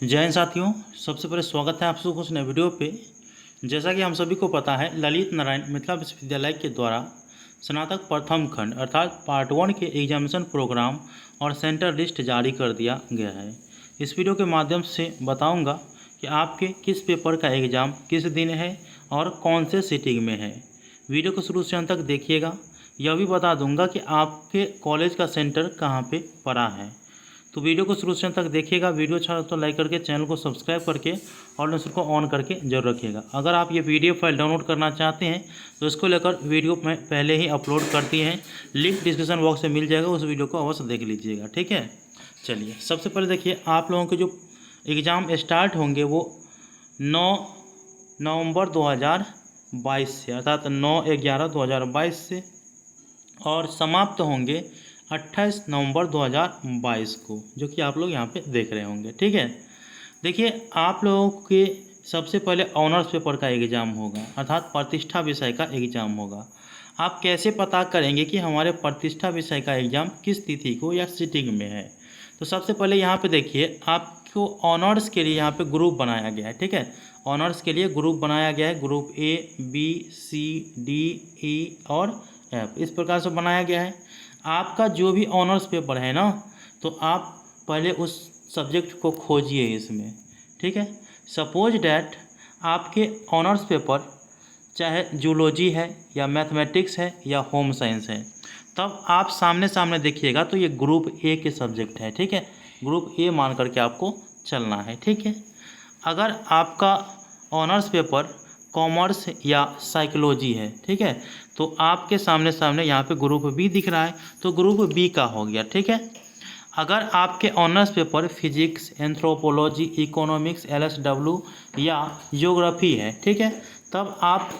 जय हिंद साथियों। सबसे पहले स्वागत है आप सबको कुछ नए वीडियो पे। जैसा कि हम सभी को पता है, ललित नारायण मिथिला विश्वविद्यालय के द्वारा स्नातक प्रथम खंड अर्थात पार्ट 1 के एग्जामिनेशन प्रोग्राम और सेंटर लिस्ट जारी कर दिया गया है। इस वीडियो के माध्यम से बताऊंगा कि आपके किस पेपर का एग्ज़ाम किस दिन है और कौन से सिटिंग में है। वीडियो को शुरू से अंत तक देखिएगा। यह भी बता दूंगा कि आपके कॉलेज का सेंटर कहाँ पे पड़ा है। तो वीडियो को शुरू से अंत तक देखिएगा। वीडियो अच्छा हो तो लाइक करके चैनल को सब्सक्राइब करके और नोटिफिकेशन को ऑन करके जरूर रखिएगा। अगर आप ये PDF फाइल डाउनलोड करना चाहते हैं तो इसको लेकर वीडियो में पहले ही अपलोड कर दिए हैं, लिंक डिस्क्रिप्शन बॉक्स में मिल जाएगा, उस वीडियो को अवश्य देख लीजिएगा। ठीक है, चलिए सबसे पहले देखिए, आप लोगों के जो एग्ज़ाम स्टार्ट होंगे वो 9 नवंबर 2022 से अर्थात 9/11/2022 से और समाप्त होंगे 28 नवंबर 2022 को, जो कि आप लोग यहाँ पे देख रहे होंगे। ठीक है, देखिए आप लोगों के सबसे पहले ऑनर्स पेपर का एग्ज़ाम होगा अर्थात प्रतिष्ठा विषय का एग्ज़ाम होगा। आप कैसे पता करेंगे कि हमारे प्रतिष्ठा विषय का एग्ज़ाम किस तिथि को या सिटिंग में है? तो सबसे पहले यहाँ पे देखिए, आपको ऑनर्स के लिए यहाँ पे ग्रुप बनाया गया है। ठीक है, ऑनर्स के लिए ग्रुप बनाया गया है, group A, B, C, D, E और F, इस प्रकार से बनाया गया है। आपका जो भी ऑनर्स पेपर है ना, तो आप पहले उस सब्जेक्ट को खोजिए इसमें। ठीक है, सपोज डैट आपके ऑनर्स पेपर चाहे जूलॉजी है या मैथमेटिक्स है या होम साइंस है, तब आप सामने सामने देखिएगा तो ये ग्रुप A के सब्जेक्ट है। ठीक है, ग्रुप A मान करके आपको चलना है। ठीक है, अगर आपका ऑनर्स पेपर कॉमर्स या साइकोलॉजी है, ठीक है, तो आपके सामने सामने यहाँ पे ग्रुप B दिख रहा है, तो ग्रुप B का हो गया। ठीक है, अगर आपके honours paper physics, anthropology, economics, LSW या ज्योग्राफी है, ठीक है, तब आप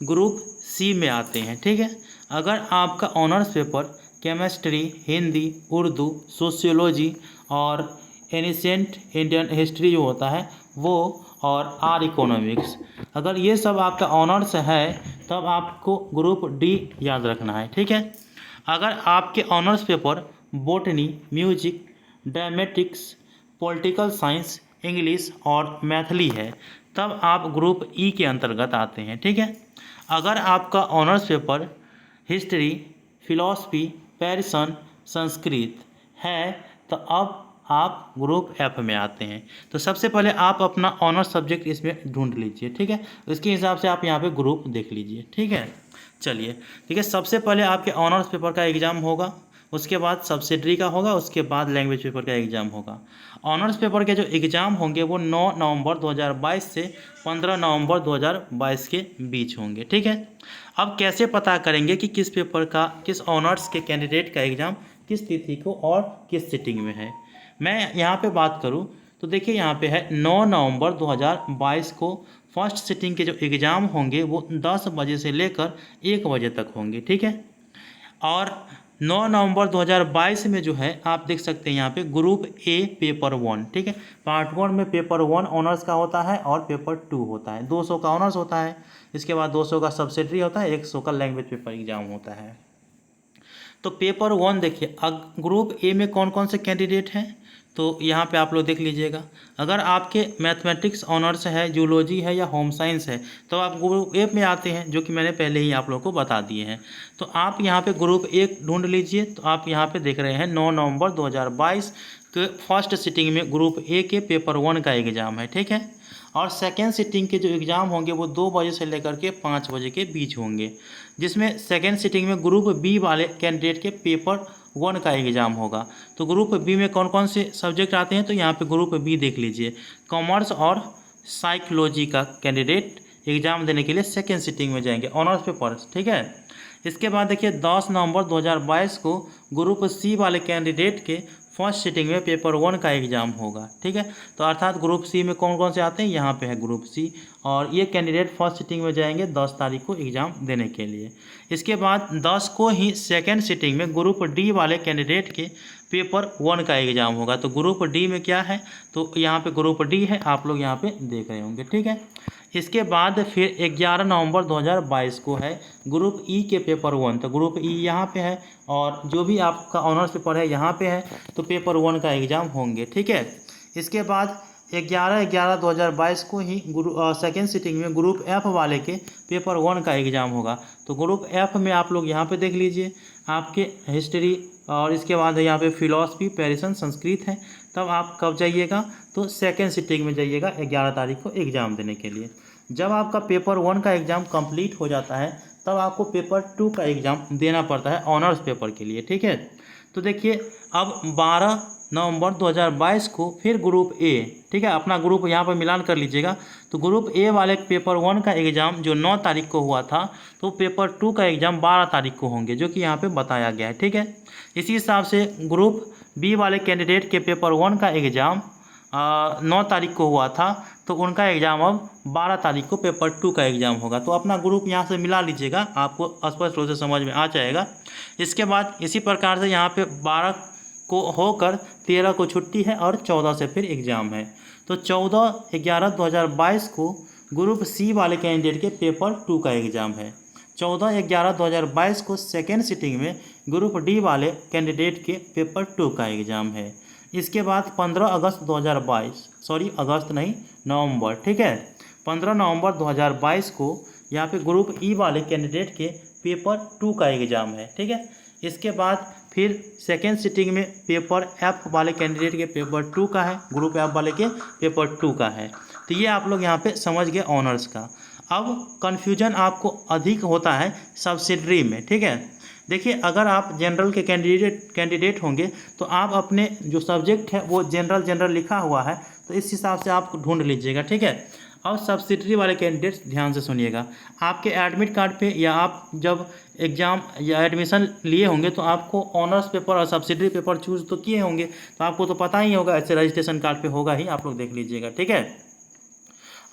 ग्रुप C में आते हैं। ठीक है, अगर आपका honours paper chemistry, Hindi, Urdu, sociology और एनिसेंट इंडियन हिस्ट्री जो होता है वो और आर इकोनॉमिक्स, अगर ये सब आपका ऑनर्स है तब आपको ग्रुप D याद रखना है। ठीक है, अगर आपके honours paper botany, music, dramatics, political science, English और मैथिली है तब आप ग्रुप E के अंतर्गत आते हैं। ठीक है, अगर आपका honours paper history, philosophy, Persian, Sanskrit है तो अब आप ग्रुप F में आते हैं। तो सबसे पहले आप अपना ऑनर्स सब्जेक्ट इसमें ढूंढ लीजिए। ठीक है, इसके हिसाब से आप यहाँ पे ग्रुप देख लीजिए। ठीक है, चलिए ठीक है, सबसे पहले आपके ऑनर्स पेपर का एग्ज़ाम होगा, उसके बाद सब्सिडरी का होगा, उसके बाद लैंग्वेज पेपर का एग्ज़ाम होगा। ऑनर्स पेपर के जो एग्ज़ाम होंगे वो 9 नवंबर 2022 से 15 नवंबर 2022 के बीच होंगे। ठीक है, अब कैसे पता करेंगे कि किस पेपर का, किस ऑनर्स के कैंडिडेट का एग्ज़ाम किस तिथि को और किस सिटिंग में है? मैं यहाँ पे बात करूँ तो देखिए, यहाँ पे है 9 नवंबर 2022 को फर्स्ट सिटिंग के जो एग्ज़ाम होंगे वो 10 बजे से लेकर 1 बजे तक होंगे। ठीक है, और 9 नवंबर 2022 में जो है आप देख सकते हैं यहाँ पे ग्रुप A पेपर 1। ठीक है, पार्ट 1 में पेपर 1 ऑनर्स का होता है और पेपर 2 होता है। 200 का ऑनर्स होता है, इसके बाद 200 का सब्सिडरी होता है, 100 का लैंग्वेज पेपर एग्जाम होता है। तो पेपर 1 देखिए, ग्रुप A में कौन कौन से कैंडिडेट हैं तो यहाँ पे आप लोग देख लीजिएगा। अगर आपके मैथमेटिक्स ऑनर्स है, जूलॉजी है या होम साइंस है तो आप ग्रुप A में आते हैं, जो कि मैंने पहले ही आप लोगों को बता दिए हैं। तो आप यहाँ पे ग्रुप A ढूंढ लीजिए। तो आप यहाँ पे देख रहे हैं 9 नवंबर 2022 के फर्स्ट सिटिंग में ग्रुप A के पेपर 1 का एग्ज़ाम है। ठीक है, और सेकेंड सिटिंग के जो एग्ज़ाम होंगे वो 2 बजे से लेकर के 5 बजे के बीच होंगे, जिसमें सेकेंड सिटिंग में ग्रुप B वाले कैंडिडेट के पेपर 1 का एग्ज़ाम होगा। तो ग्रुप B में कौन कौन से सब्जेक्ट आते हैं तो यहाँ पे ग्रुप B देख लीजिए। कॉमर्स और साइकोलॉजी का कैंडिडेट एग्ज़ाम देने के लिए सेकेंड सिटिंग में जाएंगे ऑनर्स पेपर्स। ठीक है, इसके बाद देखिए 10 नवंबर 2022 को ग्रुप C वाले कैंडिडेट के फर्स्ट सिटिंग में पेपर 1 का एग्ज़ाम होगा। ठीक है, तो अर्थात ग्रुप C में कौन कौन से आते हैं, यहाँ पे है ग्रुप C, और ये कैंडिडेट फर्स्ट सिटिंग में जाएंगे 10 तारीख को एग्ज़ाम देने के लिए। इसके बाद 10 को ही सेकेंड सिटिंग में ग्रुप D वाले कैंडिडेट के पेपर 1 का एग्ज़ाम होगा। तो ग्रुप D में क्या है तो यहाँ पे ग्रुप D है, आप लोग यहाँ पे देख रहे होंगे। ठीक है, इसके बाद फिर 11 नवंबर 2022 को है ग्रुप E के पेपर 1। तो ग्रुप E यहाँ पे है और जो भी आपका ऑनर्स पेपर है यहाँ पे है, तो पेपर 1 का एग्ज़ाम होंगे। ठीक है, इसके बाद 11/11/2022 को ही सेकेंड सिटिंग में ग्रुप एफ वाले के पेपर 1 का एग्ज़ाम होगा। तो ग्रुप एफ में आप लोग यहाँ पे देख लीजिए, आपके हिस्ट्री और इसके बाद यहाँ पे फिलॉसफी, पैरिसन, संस्कृत है। तब आप कब जाइएगा, तो सेकेंड सिटिंग में जाइएगा 11 तारीख को एग्ज़ाम देने के लिए। जब आपका पेपर 1 का एग्ज़ाम कंप्लीट हो जाता है तब आपको पेपर 2 का एग्ज़ाम देना पड़ता है ऑनर्स पेपर के लिए, ठीक है। तो देखिए अब 12 नवंबर 2022 को फिर ग्रुप ए, ठीक है, अपना ग्रुप यहाँ पर मिलान कर लीजिएगा। तो ग्रुप ए वाले पेपर 1 का एग्ज़ाम जो 9 तारीख को हुआ था, तो पेपर 2 का एग्ज़ाम 12 तारीख को होंगे, जो कि यहाँ पे बताया गया है, ठीक है। इसी हिसाब से ग्रुप बी वाले कैंडिडेट के पेपर 1 का एग्ज़ाम 9 तारीख को हुआ था, तो उनका एग्ज़ाम अब 12 तारीख को पेपर 2 का एग्ज़ाम होगा। तो अपना ग्रुप यहाँ से मिला लीजिएगा, आपको स्पष्ट रूप से समझ में आ जाएगा। इसके बाद इसी प्रकार से यहाँ पे 12 को होकर 13 को छुट्टी है और 14 से फिर एग्ज़ाम है। तो 14/11/2022 को ग्रुप सी वाले कैंडिडेट के पेपर 2 का एग्ज़ाम है। 14/11/2022 को सेकेंड सिटिंग में ग्रुप डी वाले कैंडिडेट के पेपर 2 का एग्ज़ाम है। इसके बाद 15 अगस्त 2022, सॉरी अगस्त नहीं, नवंबर, ठीक है, 15 नवंबर 2022 को यहाँ पे ग्रुप ई वाले कैंडिडेट के पेपर 2 का एग्ज़ाम है, ठीक है। इसके बाद फिर सेकेंड सिटिंग में पेपर एफ वाले कैंडिडेट के पेपर 2 का है, ग्रुप एफ वाले के पेपर 2 का है। तो ये आप लोग यहाँ पे समझ गए ऑनर्स का। अब कन्फ्यूजन आपको अधिक होता है सब्सिडरी में, ठीक है। देखिए अगर आप जनरल के कैंडिडेट होंगे तो आप अपने जो सब्जेक्ट है वो जनरल लिखा हुआ है, तो इस हिसाब से आप ढूंढ लीजिएगा, ठीक है। और सब्सिडरी वाले कैंडिडेट्स ध्यान से सुनिएगा, आपके एडमिट कार्ड पे या आप जब एग्ज़ाम या एडमिशन लिए होंगे तो आपको ऑनर्स पेपर और सब्सिडरी पेपर चूज़ तो किए होंगे, तो आपको तो पता ही होगा, ऐसे रजिस्ट्रेशन कार्ड पे होगा ही, आप लोग देख लीजिएगा, ठीक है।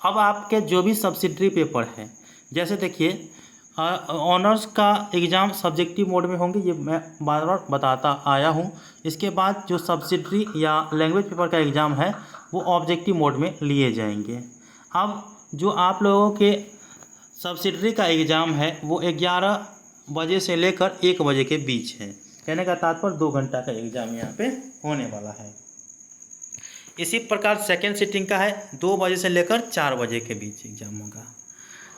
अब आपके जो भी सब्सिडरी पेपर है, जैसे देखिए ऑनर्स का एग्ज़ाम सब्जेक्टिव मोड में होंगे, ये मैं बार बार बताता आया हूँ। इसके बाद जो सब्सिडरी या लैंग्वेज पेपर का एग्ज़ाम है वो ऑब्जेक्टिव मोड में लिए जाएंगे। अब जो आप लोगों के सब्सिडरी का एग्ज़ाम है वो 11 बजे से लेकर 1 बजे के बीच है, कहने का तात्पर्य 2 घंटा का एग्ज़ाम यहाँ पे होने वाला है। इसी प्रकार सेकेंड सिटिंग का है 2 बजे से लेकर 4 बजे के बीच एग्ज़ाम होगा।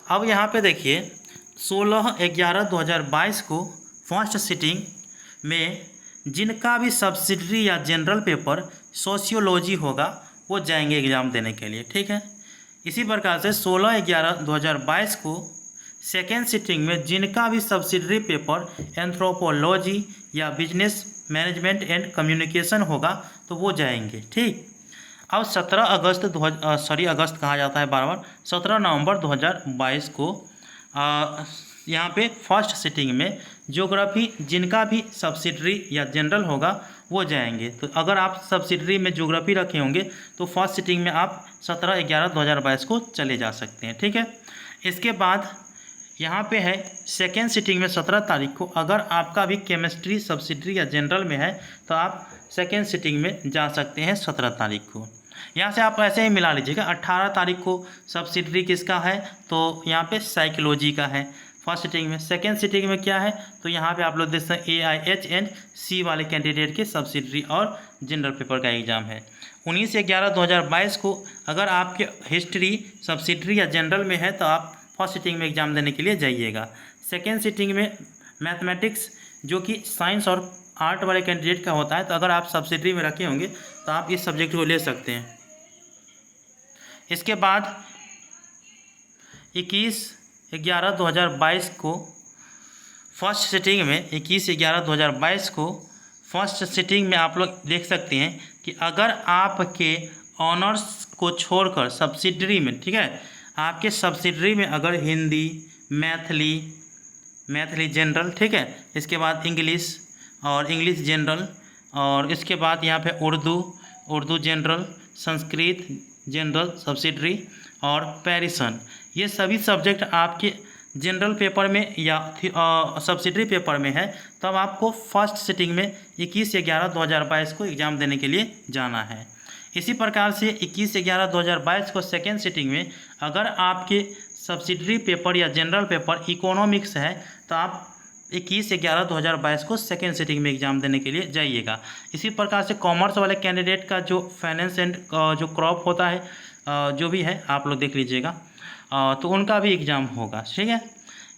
अब यहाँ पे देखिए 16/11/2022 को फर्स्ट सिटिंग में जिनका भी सब्सिडरी या जनरल पेपर सोशियोलॉजी होगा वो जाएंगे एग्ज़ाम देने के लिए, ठीक है। इसी प्रकार से 16/11/2022 को सेकेंड सिटिंग में जिनका भी सब्सिडरी पेपर एंथ्रोपोलॉजी या बिजनेस मैनेजमेंट एंड कम्युनिकेशन होगा तो वो जाएंगे, ठीक। अब 17 नवंबर 2022 को यहाँ पे फर्स्ट सिटिंग में ज्योग्राफी जिनका भी सब्सिडरी या जनरल होगा वो जाएंगे। तो अगर आप सब्सिडरी में ज्योग्राफी रखे होंगे तो फर्स्ट सिटिंग में आप 17/11/2022 को चले जा सकते हैं, ठीक है। इसके बाद यहाँ पे है सेकेंड सिटिंग में 17 तारीख को अगर आपका भी केमिस्ट्री सब्सिडरी या जनरल में है तो आप सेकेंड सिटिंग में जा सकते हैं 17 तारीख को। यहाँ से आप ऐसे ही मिला लीजिएगा। 18 तारीख को सब्सिडरी किसका है, तो यहाँ पे साइकोलॉजी का है फर्स्ट सिटिंग में। सेकेंड सिटिंग में क्या है, तो यहाँ पे आप लोग देख सकते हैं AIHNC वाले कैंडिडेट के सब्सिडरी और जनरल पेपर का एग्ज़ाम है। 19/11/2022 को अगर आपके हिस्ट्री सब्सिडरी या जनरल में है तो आप फर्स्ट सिटिंग में एग्ज़ाम देने के लिए जाइएगा। सेकेंड सिटिंग में मैथमेटिक्स जो कि साइंस और आर्ट वाले कैंडिडेट का होता है, तो अगर आप सब्सिडरी में रखे होंगे तो आप इस सब्जेक्ट को ले सकते हैं। इसके बाद 21/11/2022 को फर्स्ट सिटिंग में 21/11/2022 को फर्स्ट सिटिंग में आप लोग देख सकते हैं कि अगर आपके ऑनर्स को छोड़कर सब्सिडरी में, ठीक है, आपके सब्सिडरी में अगर हिंदी, मैथिली जनरल, ठीक है, इसके बाद इंग्लिश और इंग्लिश जनरल, और इसके बाद यहाँ पे Urdu general, Sanskrit general subsidiary और पैरिसन, ये सभी सब्जेक्ट आपके जनरल पेपर में या सब्सिडरी पेपर में है, तब आपको फर्स्ट सिटिंग में 21/11/2022 को एग्ज़ाम देने के लिए जाना है। इसी प्रकार से 21/11/2022 को सेकेंड सिटिंग में अगर आपके सब्सिडरी पेपर या जनरल पेपर इकोनॉमिक्स है तो आप 21/11/2022 को सेकेंड सिटिंग में एग्ज़ाम देने के लिए जाइएगा। इसी प्रकार से कॉमर्स वाले कैंडिडेट का जो फाइनेंस एंड जो क्रॉप होता है, जो भी है आप लोग देख लीजिएगा, तो उनका भी एग्ज़ाम होगा, ठीक है।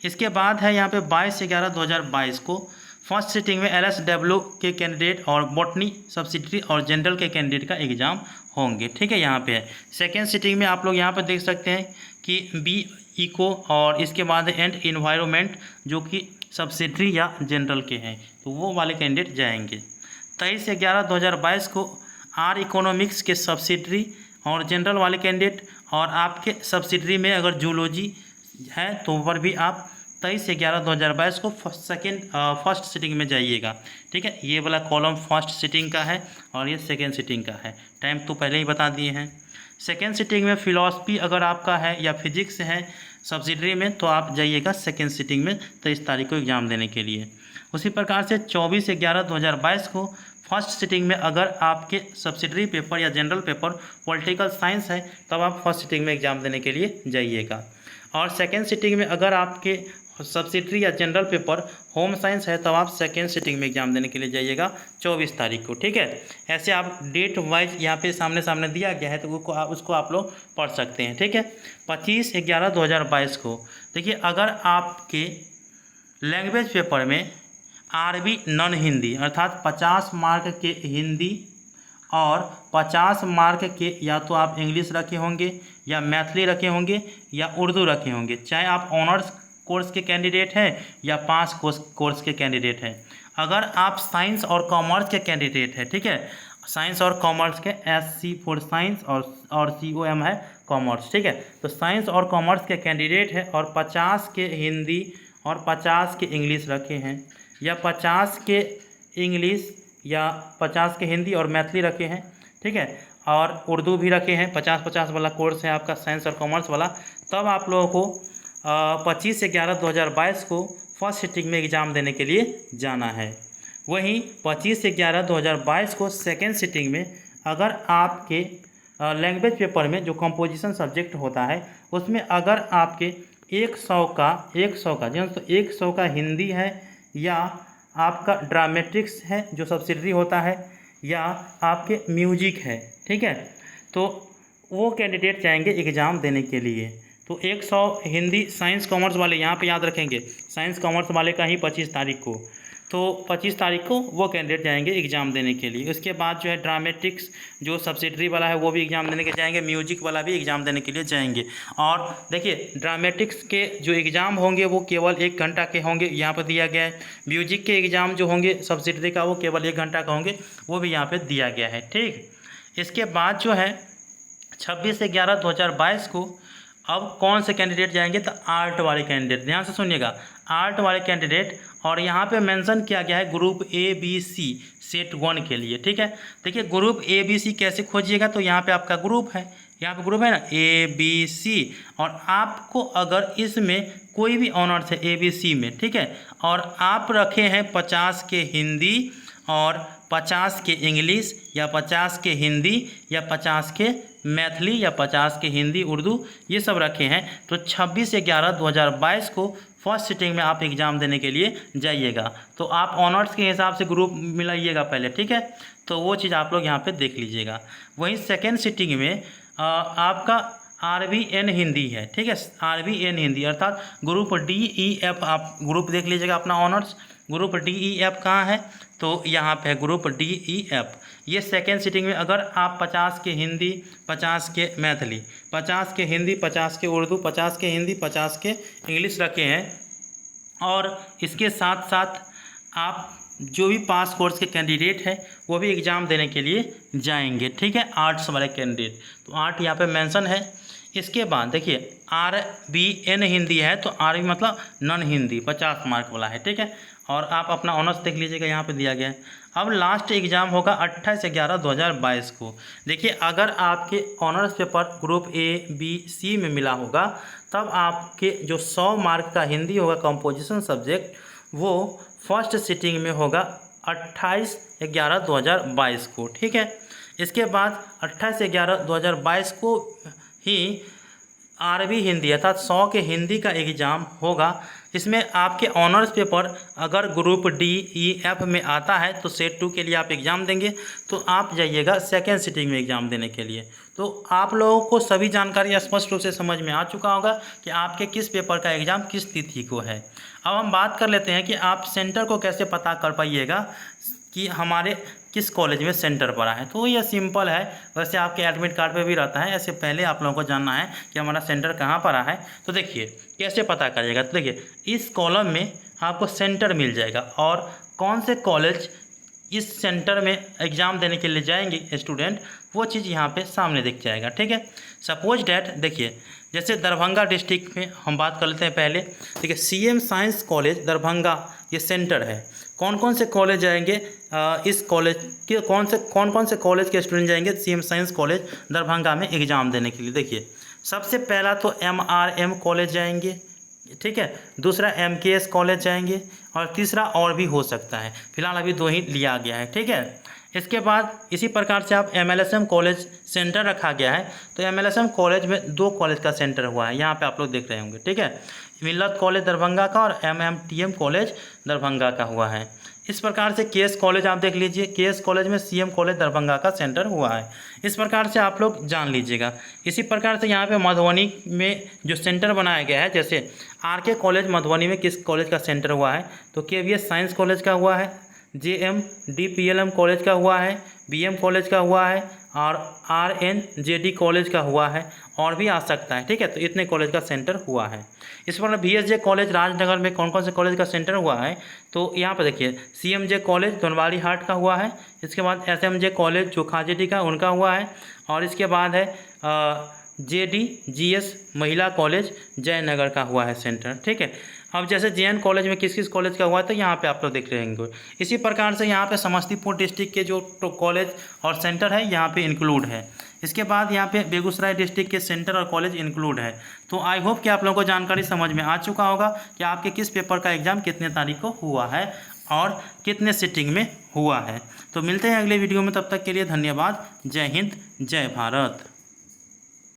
इसके बाद है यहाँ पे 22/11/2022 को फर्स्ट सिटिंग में LSW के कैंडिडेट और बॉटनी सब्सिडरी और जनरल के कैंडिडेट का एग्ज़ाम होंगे, ठीक है। यहाँ पे है सेकेंड सिटिंग में आप लोग यहाँ पर देख सकते हैं कि बी इको और इसके बाद एंड इन्वायरमेंट जो कि सब्सिडरी या जनरल के हैं, तो वो वाले कैंडिडेट जाएंगे। 23/11/2022 को आर इकोनॉमिक्स के सब्सिडरी और जनरल वाले कैंडिडेट, और आपके सब्सिडरी में अगर जूलॉजी है तो ऊपर भी आप 23/11/2022 को फर्स्ट सिटिंग में जाइएगा, ठीक है। ये वाला कॉलम फर्स्ट सिटिंग का है और ये सेकेंड सिटिंग का है, टाइम तो पहले ही बता दिए हैं। सेकेंड सिटिंग में फिलॉसफी अगर आपका है या फिजिक्स है सब्सिडरी में, तो आप जाइएगा सेकेंड सिटिंग में 23 तारीख को एग्ज़ाम देने के लिए। उसी प्रकार से 24/11/2022 को फर्स्ट सिटिंग में अगर आपके सब्सिडरी पेपर या जनरल पेपर पॉलिटिकल साइंस है, तब आप फर्स्ट सिटिंग में एग्ज़ाम देने के लिए जाइएगा। और सेकेंड सिटिंग में अगर आपके सब्सिडरी या जनरल पेपर होम साइंस है, तब आप सेकेंड सिटिंग में एग्ज़ाम देने के लिए जाइएगा 24 तारीख को, ठीक है। ऐसे आप डेट वाइज यहाँ पे सामने सामने दिया गया है, तो उसको आप लोग पढ़ सकते हैं, ठीक है। 25/11/2022 को देखिए, अगर आपके लैंग्वेज पेपर में आरबी नॉन हिंदी अर्थात 50 मार्क के हिंदी और 50 मार्क के या तो आप इंग्लिश रखे होंगे या मैथिली रखे होंगे या उर्दू रखे होंगे, चाहे आप ऑनर्स कोर्स के कैंडिडेट हैं या पास कोर्स के कैंडिडेट हैं। अगर आप साइंस और कॉमर्स के कैंडिडेट हैं, ठीक है, साइंस और कॉमर्स के SC फॉर साइंस और COM है कॉमर्स, ठीक है। तो साइंस और कॉमर्स के कैंडिडेट हैं और 50 के हिंदी और 50 के इंग्लिश रखे हैं, या 50 के इंग्लिश या 50 के हिंदी और मैथिली रखे हैं, ठीक है, और उर्दू भी रखे हैं। 50-50 वाला कोर्स है आपका साइंस और कॉमर्स वाला। तब आप लोगों को 25/11/2022 को फर्स्ट सिटिंग में एग्ज़ाम देने के लिए जाना है। वहीं 25/11/2022 को सेकेंड सिटिंग में अगर आपके लैंग्वेज पेपर में जो कंपोजिशन सब्जेक्ट होता है, उसमें अगर आपके 100 का हिंदी है, या आपका ड्रामेटिक्स है जो सब्सिडरी होता है, या आपके म्यूजिक है, ठीक है, तो वो कैंडिडेट जाएंगे एग्ज़ाम देने के लिए। तो 100 हिंदी साइंस कॉमर्स वाले यहाँ पे याद रखेंगे, साइंस कॉमर्स वाले का ही 25 तारीख को, तो 25 तारीख को वो कैंडिडेट जाएंगे एग्ज़ाम देने के लिए। उसके बाद जो है ड्रामेटिक्स जो सब्सिडरी वाला है वो भी एग्ज़ाम देने के जाएंगे, म्यूजिक वाला भी एग्ज़ाम देने के लिए जाएंगे। और देखिए, ड्रामेटिक्स के जो एग्ज़ाम होंगे वो केवल 1 घंटा के होंगे, यहाँ पर दिया गया है। म्यूजिक के एग्ज़ाम जो होंगे सब्सिडरी का, वो केवल 1 घंटा का होंगे, वो भी यहाँ पर दिया गया है, ठीक। इसके बाद जो है 26/11/2022 को अब कौन से कैंडिडेट जाएंगे, तो आर्ट वाले कैंडिडेट, ध्यान से सुनिएगा, आर्ट वाले कैंडिडेट। और यहाँ पे मेंशन किया गया है ग्रुप ABC सेट 1 के लिए, ठीक है। देखिए, ग्रुप ABC कैसे खोजिएगा, तो यहाँ पे आपका ग्रुप है, यहाँ पे ग्रुप है ना ABC, और आपको अगर इसमें कोई भी ऑनर्स है ABC में, ठीक है, और आप रखे हैं 50 के हिंदी और 50 के इंग्लिश, या 50 के हिंदी या 50 के मैथिली, या 50 के हिंदी उर्दू, ये सब रखे हैं, तो 26/11/2022 को फर्स्ट सिटिंग में आप एग्ज़ाम देने के लिए जाइएगा। तो आप ऑनर्स के हिसाब से ग्रुप मिलाइएगा पहले, ठीक है, तो वो चीज़ आप लोग यहाँ पे देख लीजिएगा। वहीं सेकेंड सिटिंग में आपका RBN हिंदी है, ठीक है, RBN हिंदी अर्थात ग्रुप DEF, आप ग्रुप देख लीजिएगा अपना ऑनर्स। ग्रुप DEF कहाँ है, तो यहाँ पे है ग्रुप DEF। ये सेकेंड सिटिंग में अगर आप 50 के हिंदी, 50 के मैथिली, 50 के हिंदी, 50 के उर्दू, 50 के हिंदी, 50 के इंग्लिश रखे हैं, और इसके साथ साथ आप जो भी पास कोर्स के कैंडिडेट हैं वो भी एग्ज़ाम देने के लिए जाएंगे, ठीक है, आर्ट्स वाले कैंडिडेट, तो आर्ट यहाँ पे मेंशन है। इसके बाद देखिए, RBN हिंदी है, तो RB मतलब नॉन हिंदी 50 मार्क वाला है, ठीक है, और आप अपना ऑनर्स देख लीजिएगा, यहाँ पे दिया गया है। अब लास्ट एग्ज़ाम होगा 28/11/2022 को। देखिए, अगर आपके ऑनर्स पेपर ग्रुप ABC में मिला होगा, तब आपके जो 100 मार्क का हिंदी होगा कंपोजिशन सब्जेक्ट, वो फर्स्ट सिटिंग में होगा 28/11/2022 को, ठीक है। इसके बाद 28/11/2022 को ही RB हिंदी अर्थात 100 के हिंदी का एग्ज़ाम होगा, इसमें आपके ऑनर्स पेपर अगर ग्रुप डी ई एफ में आता है तो सेट 2 के लिए आप एग्ज़ाम देंगे, तो आप जाइएगा सेकेंड सिटिंग में एग्ज़ाम देने के लिए। तो आप लोगों को सभी जानकारी स्पष्ट रूप से समझ में आ चुका होगा कि आपके किस पेपर का एग्ज़ाम किस तिथि को है। अब हम बात कर लेते हैं कि आप सेंटर को कैसे पता कर पाइएगा कि हमारे किस कॉलेज में सेंटर पड़ा है। तो यह सिंपल है, वैसे आपके एडमिट कार्ड पे भी रहता है। ऐसे पहले आप लोगों को जानना है कि हमारा सेंटर कहाँ पड़ा है। तो देखिए कैसे पता करिएगा। तो देखिए इस कॉलम में आपको सेंटर मिल जाएगा और कौन से कॉलेज इस सेंटर में एग्ज़ाम देने के लिए जाएंगे स्टूडेंट, वो चीज़ यहाँ पे सामने दिख जाएगा। ठीक है, सपोज डैट देखिए जैसे दरभंगा डिस्ट्रिक्ट में हम बात कर लेते हैं पहले। देखिए सीएम साइंस कॉलेज दरभंगा ये सेंटर है। कौन कौन से कॉलेज जाएंगे इस कॉलेज के कौन कौन से कॉलेज के स्टूडेंट जाएंगे सीएम साइंस कॉलेज दरभंगा में एग्ज़ाम देने के लिए। देखिए सबसे पहला तो MRM कॉलेज जाएंगे, ठीक है, दूसरा MKS कॉलेज जाएंगे और तीसरा और भी हो सकता है, फिलहाल अभी 2 ही लिया गया है। ठीक है, इसके बाद इसी प्रकार से आप MLSM कॉलेज सेंटर रखा गया है। तो MLSM कॉलेज में 2 कॉलेज का सेंटर हुआ है, यहाँ पे आप लोग देख रहे होंगे। ठीक है, मिल्लत कॉलेज दरभंगा का और MMTM कॉलेज दरभंगा का हुआ है। इस प्रकार से KS कॉलेज आप देख लीजिए, KS कॉलेज में CM कॉलेज दरभंगा का सेंटर हुआ है। इस प्रकार से आप लोग जान लीजिएगा। इसी प्रकार से यहाँ पे मधुबनी में जो सेंटर बनाया गया है, जैसे RK कॉलेज मधुबनी में किस कॉलेज का सेंटर हुआ है, तो KVS साइंस कॉलेज का हुआ है, JMDPLM कॉलेज का हुआ है, BM कॉलेज का हुआ है और RNJD कॉलेज का हुआ है, और भी आ सकता है। ठीक है, तो इतने कॉलेज का सेंटर हुआ है। इस पर VSJ कॉलेज राजनगर में कौन कौन से कॉलेज का सेंटर हुआ है, तो यहाँ पर देखिए CMJ कॉलेज धनवाड़ी हाट का हुआ है। इसके बाद SMJ कॉलेज जो खाजेडी का उनका हुआ है, और इसके बाद है JDGS महिला कॉलेज जयनगर का हुआ है सेंटर। ठीक है, अब जैसे JN कॉलेज में किस किस कॉलेज का हुआ है तो यहाँ पे आप लोग देख रहे होंगे। इसी प्रकार से यहाँ पे समस्तीपुर डिस्ट्रिक्ट के जो कॉलेज और सेंटर है यहाँ पे इंक्लूड है। इसके बाद यहाँ पे बेगूसराय डिस्ट्रिक्ट के सेंटर और कॉलेज इंक्लूड है। तो आई होप कि आप लोगों को जानकारी समझ में आ चुका होगा कि आपके किस पेपर का एग्ज़ाम कितने तारीख को हुआ है और कितने सिटिंग में हुआ है। तो मिलते हैं अगले वीडियो में, तब तक के लिए धन्यवाद। जय हिंद, जय भारत।